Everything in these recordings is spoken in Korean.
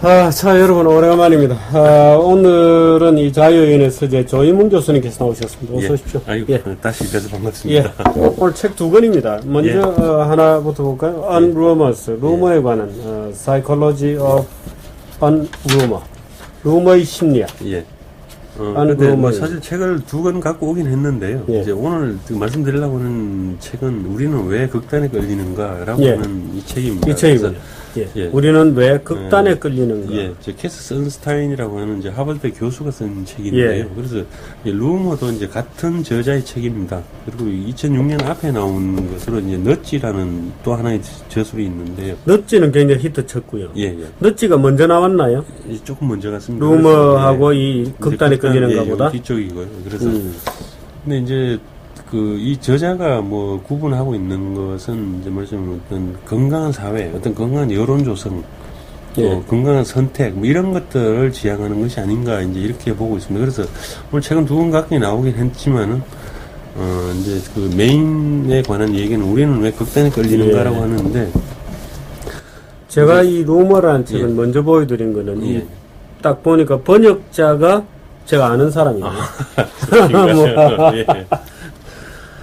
자, 여러분, 오래간만입니다. 오늘은 이 자유연의 서재 조이문 교수님께서 나오셨습니다. 어서 오십시오. 아이고, 다시 뵈서 반갑습니다. 오늘 책 두 권입니다. 먼저, 하나부터 볼까요? Unrumors, 루머에 관한, Psychology of Unrumor. 루머의 심리학. 근데 뭐 사실 책을 두 권 갖고 오긴 했는데요. 이제 오늘 말씀드리려고 하는 책은 우리는 왜 극단에 끌리는가라고 하는 이 책입니다. 이 책이군요. 우리는 왜 극단에 끌리는가? 저 캐스 선스타인이라고 하는 이제 하버드 교수가 쓴 책인데요. 그래서 루머도 이제 같은 저자의 책입니다. 그리고 2006년 앞에 나온 것으로 이제 넛지라는 또 하나의 저술이 있는데요. 넛지는 굉장히 히트 쳤고요. 넛지가 먼저 나왔나요? 조금 먼저 갔습니다. 루머하고 이 극단에 끌리는가 보다? 뒤쪽이고요. 그래서 근데 이제 이 저자가 뭐 구분하고 있는 것은 이제 말하자면 어떤 건강한 사회, 어떤 건강한 여론 조성, 건강한 선택, 뭐 이런 것들을 지향하는 것이 아닌가 이제 이렇게 보고 있습니다. 그래서 오늘 최근 두 권 가까이 나오긴 했지만은 이제 그 메인에 관한 얘기는 우리는 왜 극단에 끌리는가라고 하는데 제가 이 루머라는 책을 먼저 보여드린 거는 딱 보니까 번역자가 제가 아는 사람이에요.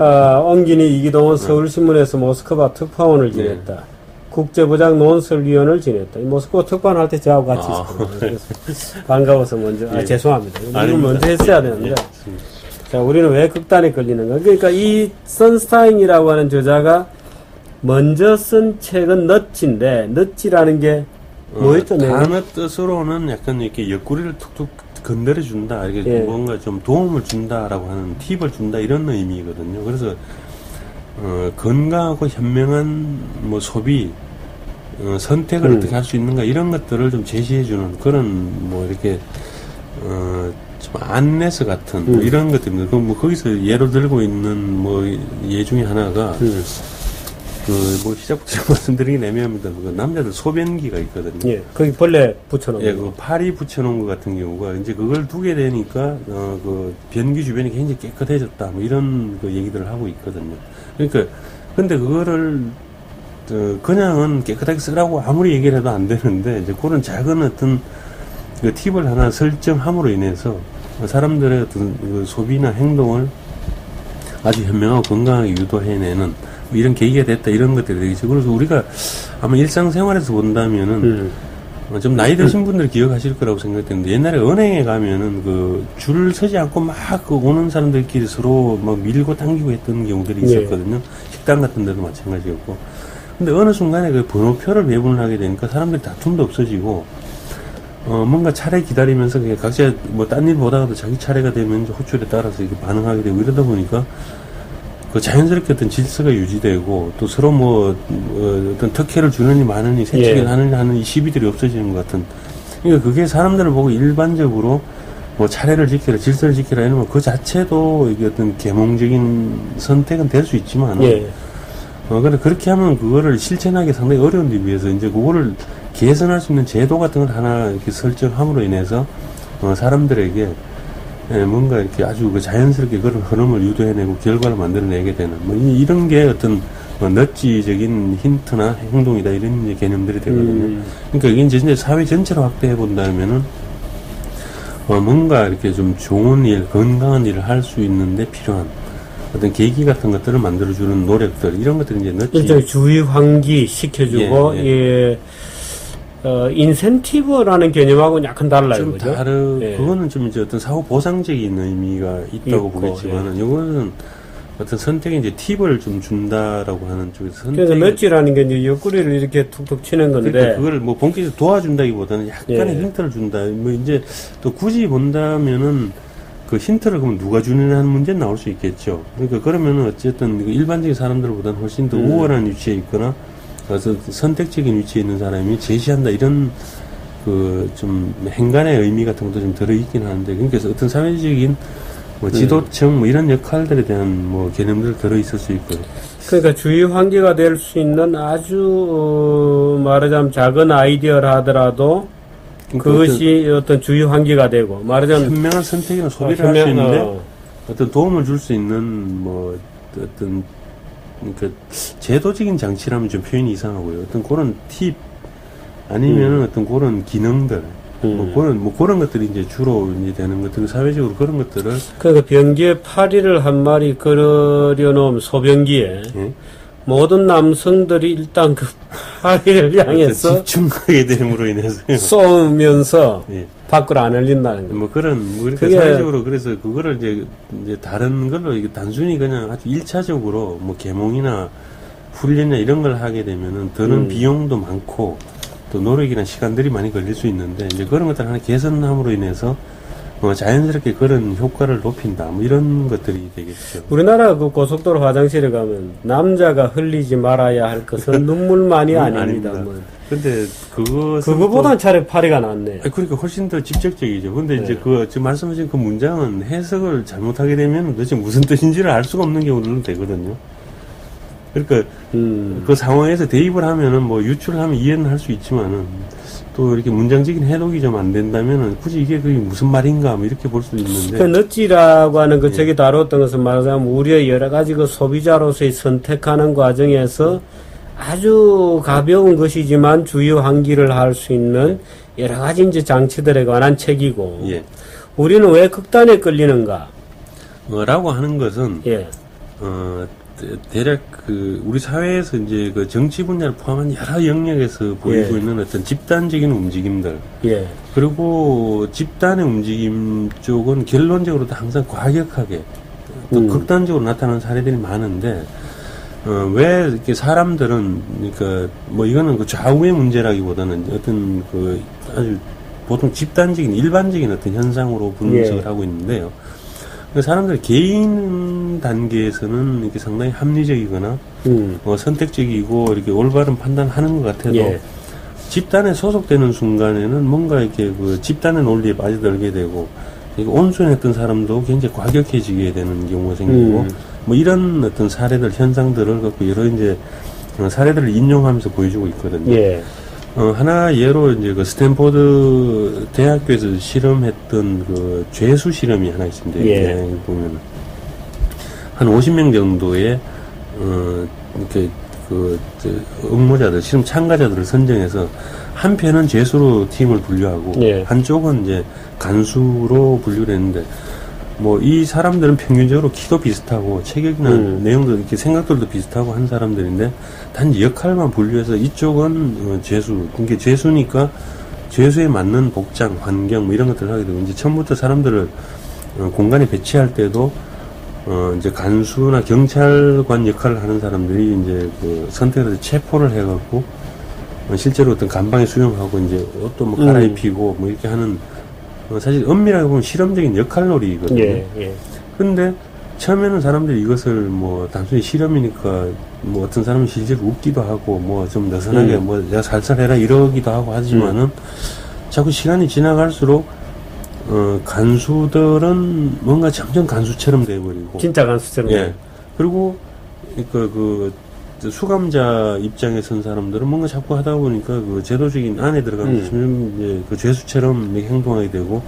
엉긴이 이기동은 서울신문에서 모스크바 특파원을 지냈다. 국제부장 논설위원을 지냈다. 이 모스크바 특파원 할 때 저하고 같이 있었거든요. 그래서 반가워서 먼저, 죄송합니다. 이건 먼저 했어야 되는데. 자, 우리는 왜 극단에 끌리는가? 그러니까 이 선스타인이라고 하는 저자가 먼저 쓴 책은 넛지인데, 넛지라는 게 뭐였죠? 단어 뜻으로는 약간 이렇게 옆구리를 툭툭 건드려준다, 이렇게 뭔가 좀 도움을 준다라고 하는 팁을 준다, 이런 의미거든요. 그래서, 건강하고 현명한 뭐 소비, 선택을 어떻게 할 수 있는가, 이런 것들을 좀 제시해주는 그런 뭐 이렇게, 좀 안내서 같은 뭐 이런 것들입니다. 뭐 거기서 예로 들고 있는 뭐 예 중에 하나가, 뭐 시작부터 말씀드리긴 애매합니다. 그 남자들 소변기가 있거든요. 거기 벌레 붙여놓은 거. 그 파리 붙여놓은 것 같은 경우가 이제 그걸 두게 되니까 그 변기 주변이 굉장히 깨끗해졌다. 뭐 이런 그 얘기들을 하고 있거든요. 그러니까 근데 그거를 그냥은 깨끗하게 쓰라고 아무리 얘기를 해도 안 되는데 이제 그런 작은 어떤 그 팁을 하나 설정함으로 인해서 사람들의 어떤 그 소비나 행동을 아주 현명하고 건강하게 유도해내는 이런 계기가 됐다, 이런 것들이 되겠죠. 그래서 우리가 아마 일상생활에서 본다면은, 좀 나이 드신 분들이 기억하실 거라고 생각되는데, 옛날에 은행에 가면은 그 줄을 서지 않고 막 그 오는 사람들끼리 서로 막 밀고 당기고 했던 경우들이 있었거든요. 식당 같은 데도 마찬가지였고. 근데 어느 순간에 그 번호표를 배분을 하게 되니까 사람들이 다툼도 없어지고, 뭔가 차례 기다리면서 그냥 각자 뭐 딴 일 보다가도 자기 차례가 되면 호출에 따라서 이렇게 반응하게 되고 이러다 보니까 그 자연스럽게 어떤 질서가 유지되고 또 서로 뭐 어떤 특혜를 주느니 마느니 세치기를 하느니 하는 이 시비들이 없어지는 것 같은. 그러니까 그게 사람들을 보고 일반적으로 뭐 차례를 지키라, 질서를 지키라 이러면 그 자체도 이게 어떤 계몽적인 선택은 될 수 있지만 근데 그렇게 하면 그거를 실천하기 상당히 어려운 데 비해서 이제 그거를 개선할 수 있는 제도 같은 걸 하나 이렇게 설정함으로 인해서 사람들에게 뭔가 이렇게 아주 그 자연스럽게 그런 흐름을 유도해내고 결과를 만들어내게 되는 뭐 이런 게 어떤 넛지적인 힌트나 행동이다, 이런 이제 개념들이 되거든요. 그러니까 이게 이제 사회 전체로 확대해 본다면은 뭔가 이렇게 좀 좋은 일, 건강한 일을 할 수 있는데 필요한 어떤 계기 같은 것들을 만들어주는 노력들, 이런 것들이 이제 넛지. 일종의 주의 환기 시켜주고 인센티브라는 개념하고는 약간 달라요. 좀 그죠? 그거는 좀 이제 어떤 사후 보상적인 의미가 있다고 보겠지만은, 이거는 어떤 선택에 이제 팁을 좀 준다라고 하는 쪽에서 선택. 그래서 넛지라는 게 이제 옆구리를 이렇게 툭툭 치는 건데. 그러니까 그걸 뭐 본격적으로 도와준다기보다는 약간의 힌트를 준다. 뭐 이제 또 굳이 본다면은 그 힌트를 그럼 누가 주느냐는 문제는 나올 수 있겠죠. 그러니까 그러면은 어쨌든 일반적인 사람들보다는 훨씬 더 우월한 위치에 있거나 그래서 선택적인 위치에 있는 사람이 제시한다, 이런 그 좀 행간의 의미 같은 것도 좀 들어있긴 하는데, 그러니까 어떤 사회적인 뭐 지도청 뭐 이런 역할들에 대한 뭐 개념들 들어있을 수 있고요. 그러니까 주의 환기가 될 수 있는 아주 말하자면 작은 아이디어를 하더라도 그것이 어떤 주의 환기가 되고, 말하자면 현명한 선택이나 소비를 할 수 있는데 어떤 도움을 줄 수 있는 뭐 어떤 그러니까 제도적인 장치라면 좀 표현이 이상하고요. 어떤 그런 팁, 아니면은 어떤 그런 기능들, 뭐 그런 것들이 이제 주로 이제 되는 것들, 사회적으로 그런 것들을. 그러니까 변기에 파리를 한 마리 걸어놓은 소변기에 예? 모든 남성들이 일단 그 파리를 향해서 집중하게 됨으로 인해서 쏘면서 예. 밖으로 안 흘린다는 거예요. 뭐 그런, 그러니까 그게- 사회적으로 그래서 그거를 이제 다른 걸로 이게 단순히 그냥 아주 1차적으로 뭐 계몽이나 훈련이나 이런 걸 하게 되면은 드는 비용도 많고 또 노력이나 시간들이 많이 걸릴 수 있는데 이제 그런 것들 하나 개선함으로 인해서 자연스럽게 그런 효과를 높인다. 뭐 이런 것들이 되겠죠. 우리나라 그 고속도로 화장실에 가면 남자가 흘리지 말아야 할 것은 눈물만이 아닙니다. 뭐. 근데 그거보단 차라리 파리가 낫네. 그러니까 훨씬 더 직접적이죠. 근데 네. 이제 지금 말씀하신 그 문장은 해석을 잘못하게 되면 도대체 무슨 뜻인지를 알 수가 없는 경우들도 되거든요. 그러니까 그 상황에서 대입을 하면은 뭐 유출을 하면 이해는 할 수 있지만은 또 이렇게 문장적인 해독이 좀 안 된다면은 굳이 이게 그게 무슨 말인가 뭐 이렇게 볼 수도 있는데. 그 넛지라고 하는 그 저기 다뤘던 것은 말하자면 우리의 여러 가지 그 소비자로서의 선택하는 과정에서 아주 가벼운 것이지만 주요 환기를 할 수 있는 여러 가지 이제 장치들에 관한 책이고. 예. 우리는 왜 극단에 끌리는가? 라고 하는 것은 예. 대략 우리 사회에서 이제 그 정치 분야를 포함한 여러 영역에서 보이고 예. 있는 어떤 집단적인 움직임들. 예. 그리고 집단의 움직임 쪽은 결론적으로도 항상 과격하게 또 극단적으로 나타나는 사례들이 많은데, 왜 이렇게 사람들은, 그러니까 뭐 이거는 그 좌우의 문제라기보다는 어떤 그 아주 보통 집단적인 일반적인 어떤 현상으로 분석을 예. 하고 있는데요. 사람들 개인 단계에서는 이렇게 상당히 합리적이거나 선택적이고 이렇게 올바른 판단하는 것 같아도 예. 집단에 소속되는 순간에는 뭔가 이렇게 그 집단의 논리에 빠져들게 되고 온순했던 사람도 굉장히 과격해지게 되는 경우가 생기고 뭐 이런 어떤 사례들 현상들을 갖고 여러 이제 사례들을 인용하면서 보여주고 있거든요. 예. 하나 예로 이제 그 스탠포드 대학교에서 실험했던 그 죄수 실험이 하나 있습니다. 예. 보면 한 50명 정도의 이렇게 응모자들, 실험 참가자들을 선정해서 한 편은 죄수로 팀을 분류하고 예. 한쪽은 이제 간수로 분류를 했는데 뭐 이 사람들은 평균적으로 키도 비슷하고 체격이나 내용도 이렇게 생각들도 비슷하고 한 사람들인데 단지 역할만 분류해서 이쪽은 죄수, 그러니까 죄수니까 죄수에 맞는 복장, 환경 뭐 이런 것들을 하게 되고 이제 처음부터 사람들을 공간에 배치할 때도 이제 간수나 경찰관 역할을 하는 사람들이 이제 그 선택을 해서 체포를 해갖고 실제로 어떤 감방에 수용하고 이제 옷도 뭐 갈아입히고 뭐 이렇게 하는 사실 엄밀하게 보면 실험적인 역할놀이거든요. 예. 예. 근데 처음에는 사람들이 이것을 뭐 단순히 실험이니까 뭐 어떤 사람은 실제로 웃기도 하고 뭐 좀 느슨하게 뭐 내가 살살해라 이러기도 하고 하지만은 자꾸 시간이 지나갈수록 간수들은 뭔가 점점 간수처럼 돼버리고 진짜 간수처럼. 예. 그리고 그 수감자 입장에 선 사람들은 뭔가 자꾸 하다 보니까 그 제도적인 안에 들어가면 점점 이제 그 죄수처럼 이렇게 행동하게 되고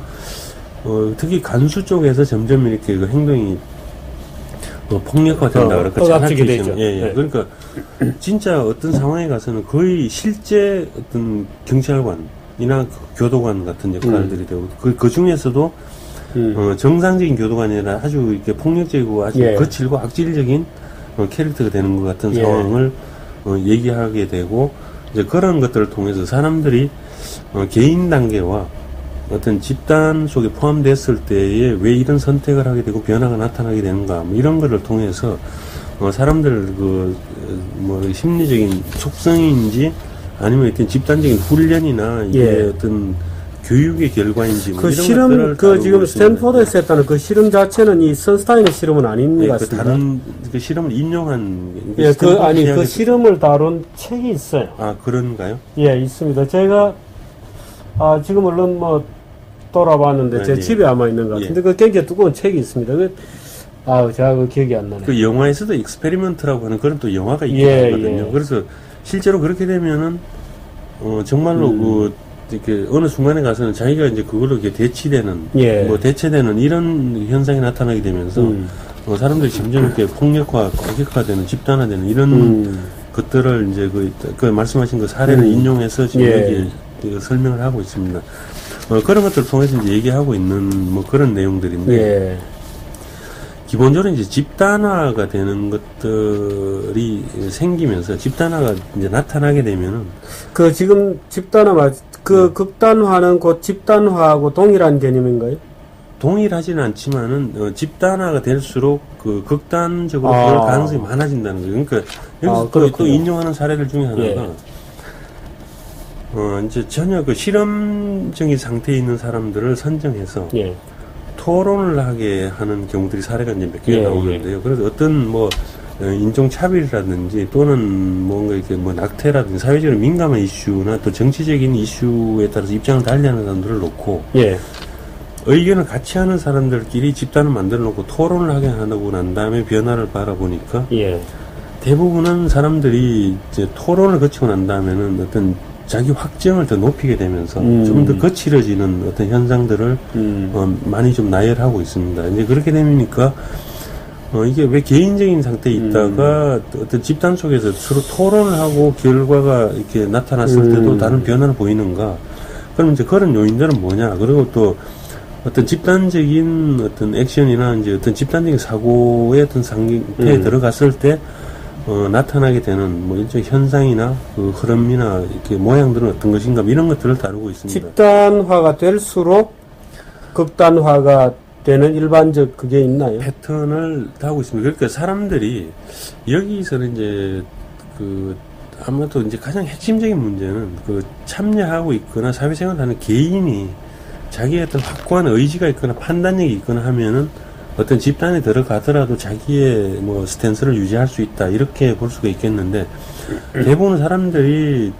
특히 간수 쪽에서 점점 이렇게 그 행동이 폭력화된다 그럴까 억압적이 되죠. 예, 예. 네. 그러니까 진짜 어떤 상황에 가서는 거의 실제 어떤 경찰관이나 교도관 같은 역할들이 되고 그 중에서도 정상적인 교도관이 아니라 아주 이렇게 폭력적이고 아주 예. 거칠고 악질적인 캐릭터가 되는 것 같은 예. 상황을 얘기하게 되고 이제 그런 것들을 통해서 사람들이 개인 단계와 어떤 집단 속에 포함됐을 때에 왜 이런 선택을 하게 되고 변화가 나타나게 되는가 뭐 이런 거를 통해서 사람들 뭐 심리적인 속성인지 아니면 어떤 집단적인 훈련이나 이게 예. 어떤 교육의 결과인지 뭐 그 이런 실험, 것들을 그 다루고 지금 있습니다. 스탠포드에서 했다는 그 실험 자체는 이 선스타인의 실험은 아닌 것 그 같습니다. 다른 그 실험을 인용한 예, 그, 스탠포드 아니, 그 대학에서- 실험을 다룬 책이 있어요. 아 그런가요? 예, 있습니다. 제가, 지금 물론 뭐, 돌아봤는데, 네, 제 예. 집에 아마 있는 것 같은데, 그 굉장히 두꺼운 책이 있습니다. 제가 그 기억이 안 나네. 그 영화에서도 익스페리먼트라고 하는 그런 또 영화가 있긴 예, 하거든요. 예. 그래서 실제로 그렇게 되면은 정말로 이렇게 어느 순간에 가서는 자기가 이제 그걸로 이렇게 대치되는 예. 뭐 대체되는 이런 현상이 나타나게 되면서 사람들이 점점 이렇게 폭력화, 과격화되는 집단화되는 이런 것들을 이제 그 말씀하신 그 사례를 인용해서 지금 예. 여기 그 설명을 하고 있습니다. 그런 것들을 통해서 이제 얘기하고 있는 뭐 그런 내용들인데, 예. 기본적으로 이제 집단화가 되는 것들이 생기면서 집단화가 이제 나타나게 되면은 그 지금 극단화는 곧 집단화하고 동일한 개념인가요? 동일하지는 않지만은 집단화가 될수록 그 극단적으로 그럴 가능성이 많아진다는 거예요. 그러니까 여기서 또 인용하는 사례들 중에 하나가 예. 이제 전혀 그 실험적인 상태에 있는 사람들을 선정해서 예. 토론을 하게 하는 경우들이 사례가 이제 몇 개가 예, 나오는데요. 그래서 어떤 뭐 인종차별이라든지 또는 뭔가 이렇게 뭐 낙태라든지 사회적으로 민감한 이슈나 또 정치적인 이슈에 따라서 입장을 달리하는 사람들을 놓고 예. 의견을 같이 하는 사람들끼리 집단을 만들어 놓고 토론을 하게 하고 난 다음에 변화를 바라보니까 예. 대부분은 사람들이 이제 토론을 거치고 난 다음에는 어떤 자기 확정을 더 높이게 되면서 좀 더 거칠어지는 어떤 현상들을 많이 좀 나열하고 있습니다. 이제 그렇게 되니까 이게 왜 개인적인 상태에 있다가 어떤 집단 속에서 서로 토론을 하고 결과가 이렇게 나타났을 때도 다른 변화를 보이는가? 그럼 이제 그런 요인들은 뭐냐? 그리고 또 어떤 집단적인 어떤 액션이나 이제 어떤 집단적인 사고의 어떤 상태에 들어갔을 때 나타나게 되는 뭐 일종의 현상이나 그 흐름이나 이렇게 모양들은 어떤 것인가 이런 것들을 다루고 있습니다. 집단화가 될수록 극단화가 되는 일반적 그게 있나요? 패턴을 하고 있습니다. 그러니까 사람들이 여기서는 이제 그 아무래도 이제 가장 핵심적인 문제는 그 참여하고 있거나 사회생활하는 개인이 자기의 어떤 확고한 의지가 있거나 판단력이 있거나 하면은 어떤 집단에 들어가더라도 자기의 뭐 스탠스를 유지할 수 있다 이렇게 볼 수가 있겠는데 대부분 사람들이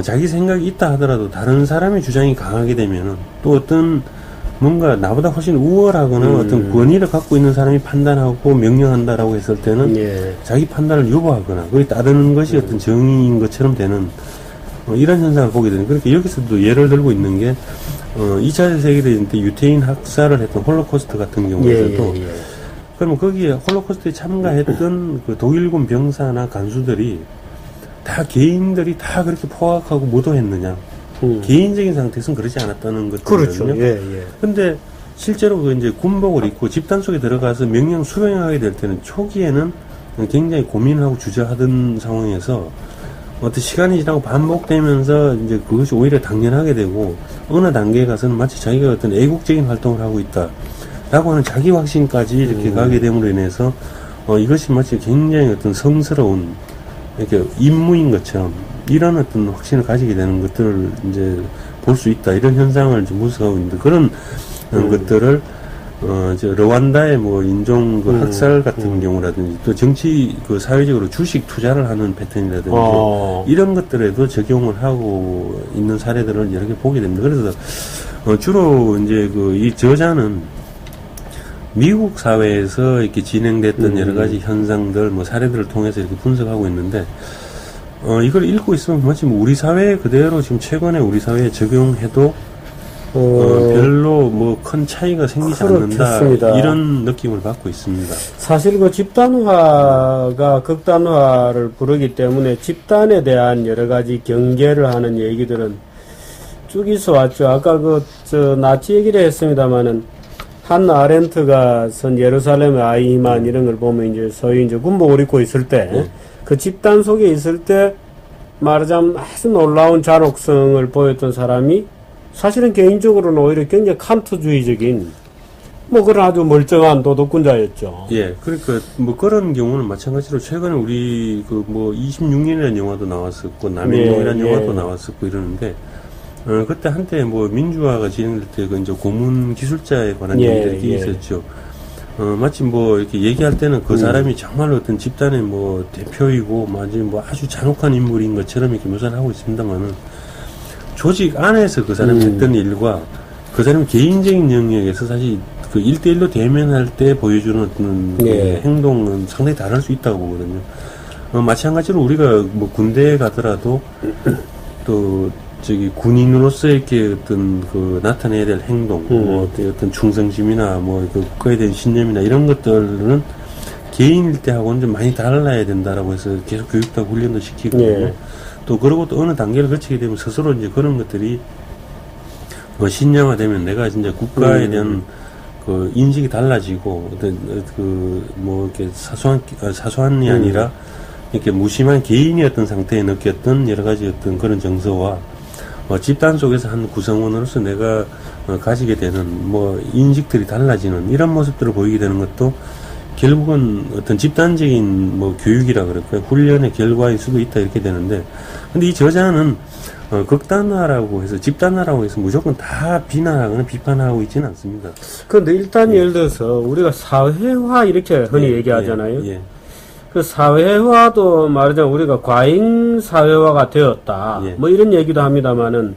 자기 생각이 있다 하더라도 다른 사람의 주장이 강하게 되면은 또 어떤 뭔가 나보다 훨씬 우월하거나 어떤 권위를 갖고 있는 사람이 판단하고 명령한다라고 했을 때는 예. 자기 판단을 유보하거나 거기 따르는 것이 어떤 정의인 것처럼 되는 이런 현상을 보게 되는. 그러니까 여기서도 예를 들고 있는 게 2차 세계대전 때 유태인 학살을 했던 홀로코스트 같은 경우에도 그러면 거기에 홀로코스트에 참가했던 그 독일군 병사나 간수들이 다 개인들이 다 그렇게 포악하고 무도했느냐? 개인적인 상태에서는 그러지 않았다는 것들이거든요. 그렇죠. 예, 예. 근데 실제로 그 이제 군복을 입고 집단 속에 들어가서 명령 수행하게 될 때는 초기에는 굉장히 고민을 하고 주저하던 상황에서 어떤 시간이 지나고 반복되면서 이제 그것이 오히려 당연하게 되고 어느 단계에 가서는 마치 자기가 어떤 애국적인 활동을 하고 있다라고 하는 자기 확신까지 이렇게 가게 됨으로 인해서 이것이 마치 굉장히 어떤 성스러운 이렇게 임무인 것처럼 이런 어떤 확신을 가지게 되는 것들을 이제 볼 수 있다 이런 현상을 좀 분석하고 있는데 그런 것들을 르완다의 뭐 인종 그 학살 같은 경우라든지 또 정치 그 사회적으로 주식 투자를 하는 패턴이라든지 이런 것들에도 적용을 하고 있는 사례들을 여러 개 보게 됩니다. 그래서 주로 이제 그 이 저자는 미국 사회에서 이렇게 진행됐던 여러 가지 현상들 뭐 사례들을 통해서 이렇게 분석하고 있는데 이걸 읽고 있으면 마치 뭐 우리 사회에 그대로 지금 최근에 우리 사회에 적용해도 별로 뭐 큰 차이가 생기지 않는다 이런 느낌을 받고 있습니다. 사실 그 집단화가 극단화를 부르기 때문에 집단에 대한 여러 가지 경계를 하는 얘기들은 쭉 있어 왔죠. 아까 나치 얘기를 했습니다만은 한나 아렌트가 선 예루살렘의 아이만 이런 걸 보면 이제 소위 이제 군복을 입고 있을 때 그 집단 속에 있을 때 말하자면 아주 놀라운 잔혹성을 보였던 사람이 사실은 개인적으로는 오히려 굉장히 칸트주의적인 뭐 그런 아주 멀쩡한 도덕군자였죠. 예, 그러니까 뭐 그런 경우는 마찬가지로 최근에 우리 그 뭐 26년이라는 영화도 나왔었고 남인동이라는 영화도 나왔었고 이러는데 그때 한때 뭐 민주화가 진행될 때 그 이제 고문 기술자에 관한 얘기들이 있었죠. 마치 뭐 이렇게 얘기할 때는 그 사람이 정말 어떤 집단의 뭐 대표이고 마치 뭐 아주 잔혹한 인물인 것처럼 이렇게 묘사를 하고 있습니다만은 조직 안에서 그 사람이 했던 일과 그 사람의 개인적인 영역에서 사실 그 1대1로 대면할 때 보여주는 어떤 그 행동은 상당히 다를 수 있다고 보거든요. 마찬가지로 우리가 뭐 군대에 가더라도 또 군인으로서 이렇게 어떤 그 나타내야 될 행동, 뭐 어떤 충성심이나 뭐 그 국가에 대한 신념이나 이런 것들은 개인일 때하고는 좀 많이 달라야 된다라고 해서 계속 교육도 하고 훈련도 시키고 예. 또 그러고 또 어느 단계를 거치게 되면 스스로 이제 그런 것들이 뭐 신념화되면 내가 진짜 국가에 대한 그 인식이 달라지고 어떤 그 뭐 이렇게 사소한이 아니라 이렇게 무심한 개인이었던 상태에 느꼈던 여러 가지 어떤 그런 정서와 집단 속에서 한 구성원으로서 내가 가지게 되는 뭐 인식들이 달라지는 이런 모습들을 보이게 되는 것도 결국은 어떤 집단적인 뭐 교육이라 그럴까요? 훈련의 결과일 수도 있다 이렇게 되는데, 근데 이 저자는 극단화라고 해서 집단화라고 해서 무조건 다 비난하거나 비판하고 있지는 않습니다. 그런데 일단 예를 들어서 우리가 사회화 이렇게 흔히 얘기하잖아요. 예. 그 사회화도 말하자면 우리가 과잉 사회화가 되었다. 예. 뭐 이런 얘기도 합니다만은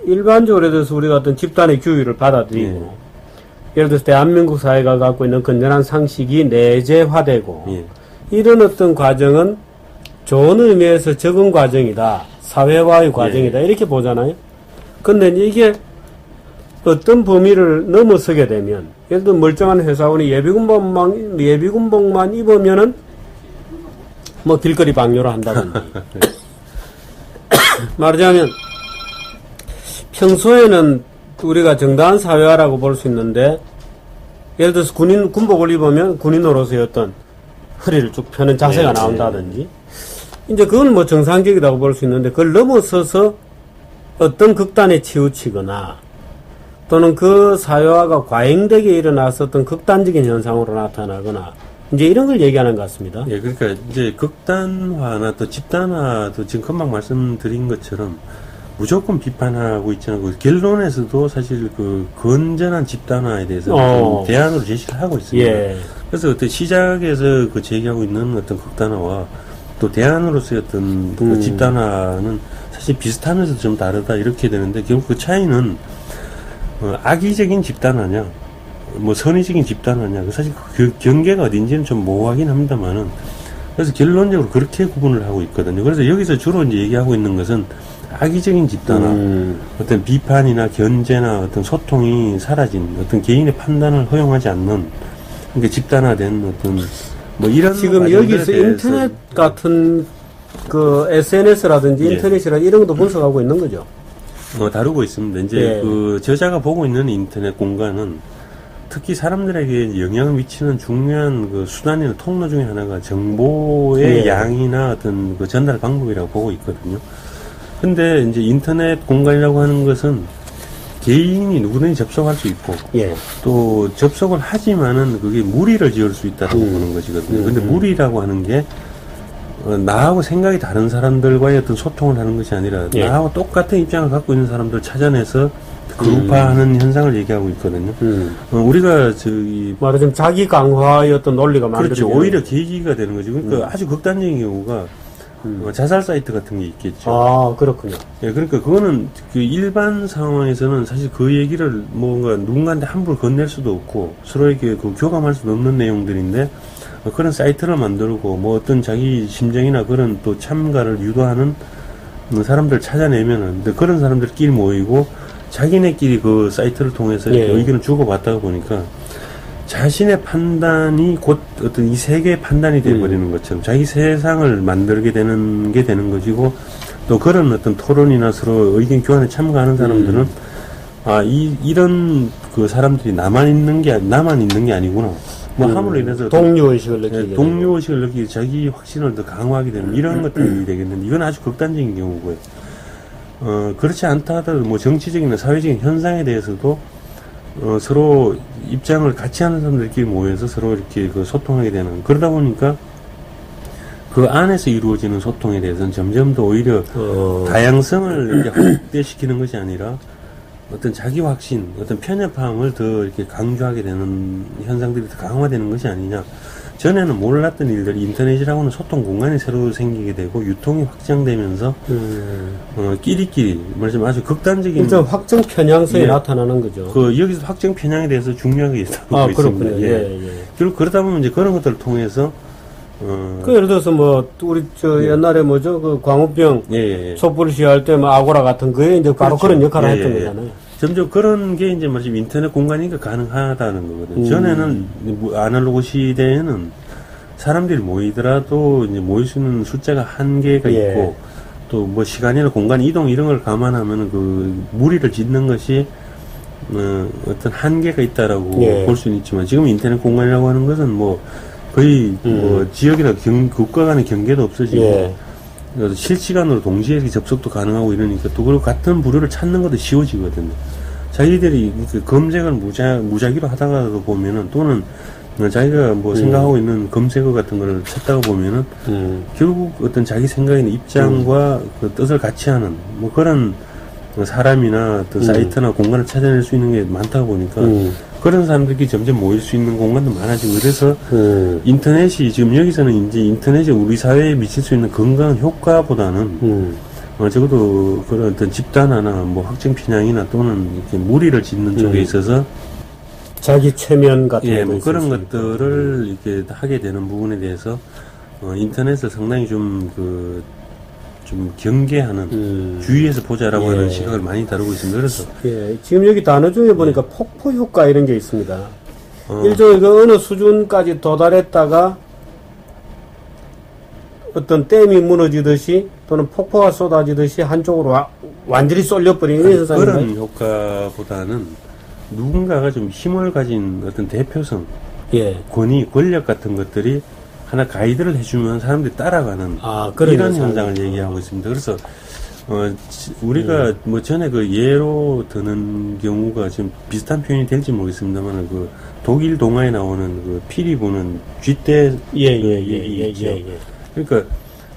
일반적으로 예를 들어서 우리가 어떤 집단의 규율을 받아들이고 예를 들어서 대한민국 사회가 갖고 있는 건전한 상식이 내재화되고 예. 이런 어떤 과정은 좋은 의미에서 적응 과정이다. 사회화의 과정이다. 이렇게 보잖아요. 근데 이게 어떤 범위를 넘어서게 되면 예를 들어 멀쩡한 회사원이 예비군복만 입으면은 뭐 길거리 방뇨를 한다든지 말하자면 평소에는 우리가 정당한 사회화라고 볼 수 있는데 예를 들어서 군복을 입으면 군인으로서의 어떤 허리를 쭉 펴는 자세가 나온다든지 이제 그건 뭐 정상적이라고 볼 수 있는데 그걸 넘어서서 어떤 극단에 치우치거나 또는 그 사회화가 과잉되게 일어나서 어떤 극단적인 현상으로 나타나거나 이제 이런 걸 얘기하는 것 같습니다. 예, 그러니까 이제 극단화나 또 집단화도 지금 금방 말씀드린 것처럼 무조건 비판하고 있잖아요. 그 결론에서도 사실 그 건전한 집단화에 대해서 좀 대안으로 제시를 하고 있습니다. 예. 그래서 어떤 시작에서 그 제기하고 있는 어떤 극단화와 또 대안으로서의 어떤 그 집단화는 사실 비슷하면서 좀 다르다 이렇게 되는데 결국 그 차이는 악의적인 집단화냐, 뭐 선의적인 집단화냐, 사실 그 경계가 어딘지는 좀 모호하긴 합니다만은 그래서 결론적으로 그렇게 구분을 하고 있거든요. 그래서 여기서 주로 이제 얘기하고 있는 것은 악의적인 집단화, 어떤 비판이나 견제나 어떤 소통이 사라진 어떤 개인의 판단을 허용하지 않는 그러니까 집단화된 어떤 뭐 이런 지금 여기서 인터넷 같은 그 SNS라든지 인터넷이라든지 이런 것도 분석하고 있는 거죠. 다루고 있습니다. 이제 그 저자가 보고 있는 인터넷 공간은 특히 사람들에게 영향을 미치는 중요한 그 수단이나 통로 중에 하나가 정보의 양이나 어떤 그 전달 방법이라고 보고 있거든요. 근데 이제 인터넷 공간이라고 하는 것은 개인이 누구든지 접속할 수 있고 또 접속을 하지만은 그게 무리를 지을 수 있다고 보는 것이거든요. 근데 무리라고 하는 게 나하고 생각이 다른 사람들과의 어떤 소통을 하는 것이 아니라 나하고 똑같은 입장을 갖고 있는 사람들을 찾아내서 그룹화하는 현상을 얘기하고 있거든요. 우리가 말하자면 자기 강화의 어떤 논리가 만들어지죠. 그렇죠. 오히려 계기가 되는 거죠. 그러니까 아주 극단적인 경우가 자살 사이트 같은 게 있겠죠. 아, 그렇군요. 예, 그러니까 그거는 그 일반 상황에서는 사실 그 얘기를 뭔가 누군가한테 함부로 건넬 수도 없고 서로에게 그 교감할 수도 없는 내용들인데 그런 사이트를 만들고 뭐 어떤 자기 심정이나 그런 또 참가를 유도하는 사람들을 찾아내면은 근데 그런 사람들끼리 모이고 자기네끼리 그 사이트를 통해서 의견을 주고받다가 보니까 자신의 판단이 곧 어떤 이 세계의 판단이 되어버리는 것처럼 자기 세상을 만들게 되는 게 되는 것이고 또 그런 어떤 토론이나 서로 의견 교환에 참가하는 사람들은 이런 그 사람들이 나만 있는 게 아니구나. 뭐 함으로 인해서 동료의식을 느끼게 동료의식을 느끼고 자기 확신을 더 강화하게 되는 이런 것들이 되겠는데 이건 아주 극단적인 경우고요. 그렇지 않다 하더라도 뭐 정치적이나 사회적인 현상에 대해서도 서로 입장을 같이 하는 사람들끼리 모여서 서로 이렇게 그 소통하게 되는 그러다 보니까 그 안에서 이루어지는 소통에 대해서는 점점 더 오히려 다양성을 이렇게 확대시키는 것이 아니라 어떤 자기 확신, 어떤 편협함을 더 이렇게 강조하게 되는 현상들이 더 강화되는 것이 아니냐. 전에는 몰랐던 일들이 인터넷이라고는 소통 공간이 새로 생기게 되고 유통이 확장되면서 끼리끼리 말하자면 아주 극단적인 일단 확정 편향성이 나타나는 거죠. 그 여기서 확정 편향에 대해서 중요하게 있다고 있습니다. 그리고 그러다 보면 이제 그런 것들을 통해서 그 예를 들어서 뭐 우리 옛날에 뭐죠 그 광우병 촛불 시위할 때 뭐 아고라 같은 거에 이제 바로 그런 역할을 했던 거잖아요. 점점 그런 게 이제 말하자면 인터넷 공간이니까 가능하다는 거거든요. 전에는 아날로그 시대에는 사람들이 모이더라도 이제 모일 수 있는 숫자가 한계가 예. 있고 또 뭐 시간이나 공간 이동 이런 걸 감안하면 그 무리를 짓는 것이 어떤 한계가 있다라고 예. 볼 수는 있지만 지금 인터넷 공간이라고 하는 것은 뭐 거의 뭐 지역이나 국가 간의 경계도 없어지고 예. 실시간으로 동시에 이렇게 접속도 가능하고 이러니까 또 그리고 같은 부류를 찾는 것도 쉬워지거든요. 자기들이 그 검색을 무작위로 하다가도 보면은 또는 자기가 뭐 생각하고 있는 검색어 같은 거를 찾다가 보면은 결국 어떤 자기 생각이나 입장과 그 뜻을 같이 하는 뭐 그런 사람이나 또 사이트나 공간을 찾아낼 수 있는 게 많다 보니까 그런 사람들끼리 점점 모일 수 있는 공간도 많아지고 그래서 인터넷이 지금 여기서는 이제 인터넷이 우리 사회에 미칠 수 있는 건강한 효과보다는 적어도 그런 어떤 집단화나 뭐 확증 편향이나 또는 이렇게 무리를 짓는 쪽에 있어서 자기 최면 같은 예, 것도 뭐 있을 그런 수 있고. 것들을 이렇게 하게 되는 부분에 대해서 인터넷을 상당히 좀 경계하는 주의해서 보자라고 예. 하는 시각을 많이 다루고 있습니다. 그래서 예, 지금 여기 단어 중에 보니까 폭포 효과 이런 게 있습니다. 어. 일종의 그 어느 수준까지 도달했다가 어떤 댐이 무너지듯이 또는 폭포가 쏟아지듯이 한쪽으로 완전히 쏠려버리는 이런 현상인가요? 그런 효과보다는 누군가가 좀 힘을 가진 어떤 대표성, 예. 권위, 권력 같은 것들이 하나 가이드를 해주면 사람들이 따라가는 그런 이런 현상. 현상을 얘기하고 있습니다. 그래서 우리가 뭐 전에 그 예로 드는 경우가 지금 비슷한 표현이 될지 모르겠습니다만 그 독일 동화에 나오는 그 피리 부는 쥐떼 예. 그러니까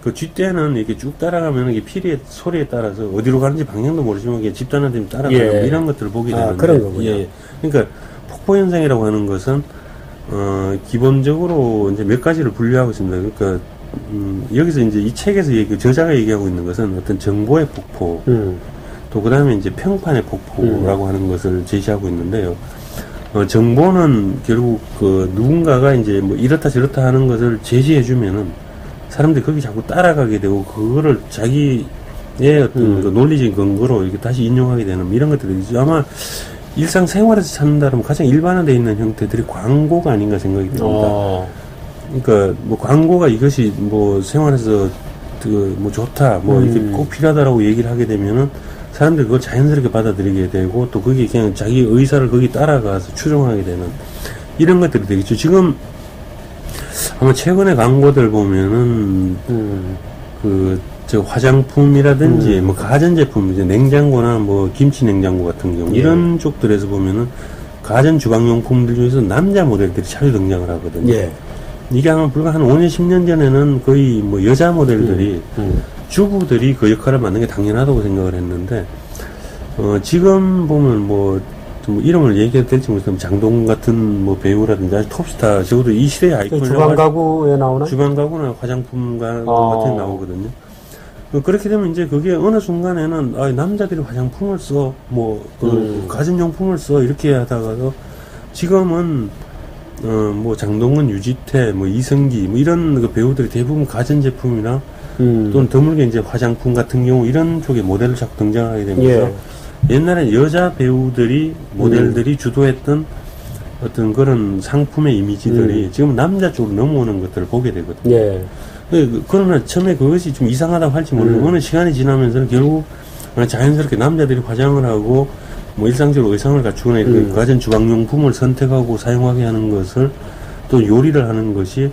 그 쥐떼는 이렇게 쭉 따라가면 이게 피리의 소리에 따라서 어디로 가는지 방향도 모르지만 이게 집단한테 따라가는 예. 이런 것들을 보게 되는데 그런 거군요. 예. 그러니까 폭포 현상이라고 하는 것은 기본적으로 이제 몇 가지를 분류하고 있습니다. 그러니까 여기서 이제 이 책에서 저자가 얘기하고 있는 것은 어떤 정보의 폭포, 또 그 다음에 이제 평판의 폭포라고 하는 것을 제시하고 있는데요. 정보는 결국 그 누군가가 이제 뭐 이렇다 저렇다 하는 것을 제시해주면은 사람들이 거기 자꾸 따라가게 되고 그거를 자기의 어떤 그 논리적인 근거로 이렇게 다시 인용하게 되는 이런 것들이 아마 일상생활에서 찾는다면 가장 일반화되어 있는 형태들이 광고가 아닌가 생각이 됩니다. 그러니까 뭐 광고가 이것이 뭐 생활에서 그 뭐 좋다 뭐 이렇게 꼭 필요하다라고 얘기를 하게 되면은 사람들이 그걸 자연스럽게 받아들이게 되고 또 그게 그냥 자기 의사를 거기 따라가서 추종하게 되는 이런 것들이 되겠죠. 지금 아마 최근에 광고들 보면은 저 화장품이라든지 뭐 가전제품 이제 냉장고나 뭐 김치 냉장고 같은 경우 이런 쪽들에서 보면은 가전 주방용품들 중에서 남자 모델들이 자주 등장을 하거든요. 예. 이게 아마 불과 한 5년 10년 전에는 거의 뭐 여자 모델들이 주부들이 그 역할을 맡는 게 당연하다고 생각을 했는데 지금 보면 뭐 이름을 얘기해도 될지 모르겠지만 장동 같은 뭐 배우라든지 아주 톱스타 적어도 이 시대의 아이콘이라고 주방 가구에 나오나? 주방 가구나 화장품 같은 게 나오거든요. 그렇게 되면 이제 그게 어느 순간에는 남자들이 화장품을 써, 뭐 가전용품을 써 이렇게 하다가도 지금은 뭐 장동건, 유지태, 뭐 이승기 뭐 이런 그 배우들이 대부분 가전제품이나 또는 드물게 이제 화장품 같은 경우 이런 쪽의 모델을 자꾸 등장하게 되면서 옛날에 여자 배우들이 모델들이 주도했던 어떤 그런 상품의 이미지들이 지금 남자 쪽으로 넘어오는 것들을 보게 되거든요. 예. 그러나 처음에 그것이 좀 이상하다고 할지 모르고 어느 시간이 지나면서는 결국 자연스럽게 남자들이 화장을 하고 뭐 일상적으로 의상을 갖추거나 그 가전 주방용품을 선택하고 사용하게 하는 것을 또 요리를 하는 것이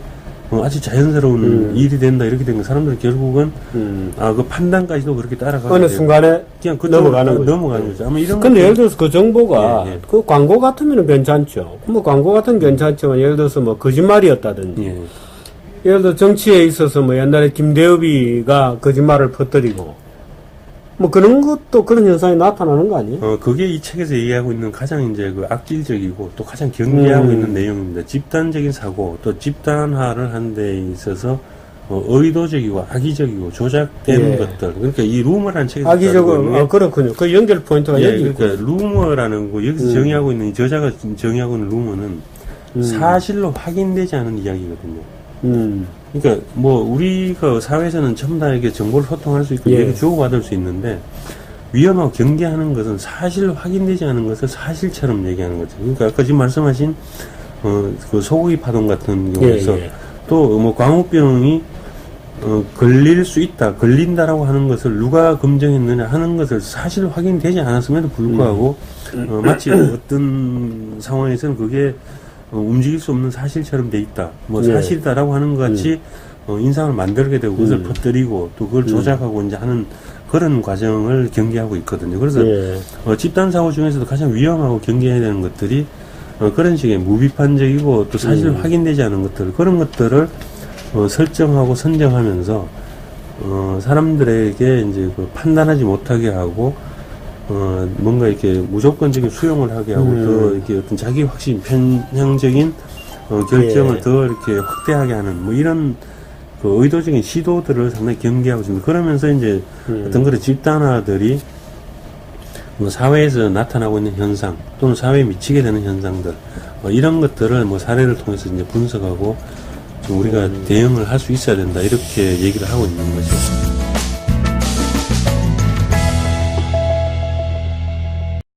아주 자연스러운 일이 된다 이렇게 된 거 사람들은 결국은 그 판단까지도 그렇게 따라가게 어느 순간에 그냥 넘어가는 거죠. 아마 이런 근데 예를 들어서 그 정보가 예. 그 광고 같으면 괜찮죠. 뭐 광고 같은 괜찮지만 예를 들어서 뭐 거짓말이었다든지 예를 들어 정치에 있어서 뭐 옛날에 김대엽이가 거짓말을 퍼뜨리고 뭐 그런 것도 그런 현상이 나타나는 거 아니에요? 그게 이 책에서 얘기하고 있는 가장 이제 그 악질적이고 또 가장 경계하고 있는 내용입니다. 집단적인 사고 또 집단화를 하는 데 있어서 의도적이고 악의적이고 조작된 것들. 그러니까 이 루머라는 책에서 악의적으로 그렇군요. 그 연결 포인트가 여기 있고. 그러니까 루머라는 거 여기서 정의하고 있는 이 저자가 정의하고 있는 루머는 사실로 확인되지 않은 이야기거든요. 그러니까 뭐 우리가 사회에서는 전부 다 이렇게 정보를 소통할 수 있고 이렇게 주고받을 수 있는데 위험하고 경계하는 것은 사실로 확인되지 않은 것을 사실처럼 얘기하는 거죠. 그러니까 아까 지금 말씀하신 그 소고기 파동 같은 경우에서 또 뭐 광우병이 걸릴 수 있다, 걸린다라고 하는 것을 누가 검증했느냐 하는 것을 사실 확인되지 않았음에도 불구하고 마치 어떤 상황에서는 그게 움직일 수 없는 사실처럼 돼 있다, 뭐 사실이다라고 하는 것 같이 인상을 만들게 되고 그것을 퍼뜨리고 또 그걸 조작하고 이제 하는 그런 과정을 경계하고 있거든요. 그래서 집단 사고 중에서도 가장 위험하고 경계해야 되는 것들이 그런 식의 무비판적이고 또 사실 확인되지 않은 것들, 그런 것들을 설정하고 선정하면서 사람들에게 이제 그 판단하지 못하게 하고 뭔가 이렇게 무조건적인 수용을 하게 하고 더 이렇게 어떤 자기 확신 편향적인 결정을 더 이렇게 확대하게 하는 뭐 이런 그 의도적인 시도들을 상당히 경계하고 있습니다. 그러면서 이제 어떤 그런 집단화들이 뭐 사회에서 나타나고 있는 현상 또는 사회에 미치게 되는 현상들 이런 것들을 뭐 사례를 통해서 이제 분석하고 좀 우리가 대응을 할 수 있어야 된다, 이렇게 얘기를 하고 있는 거죠.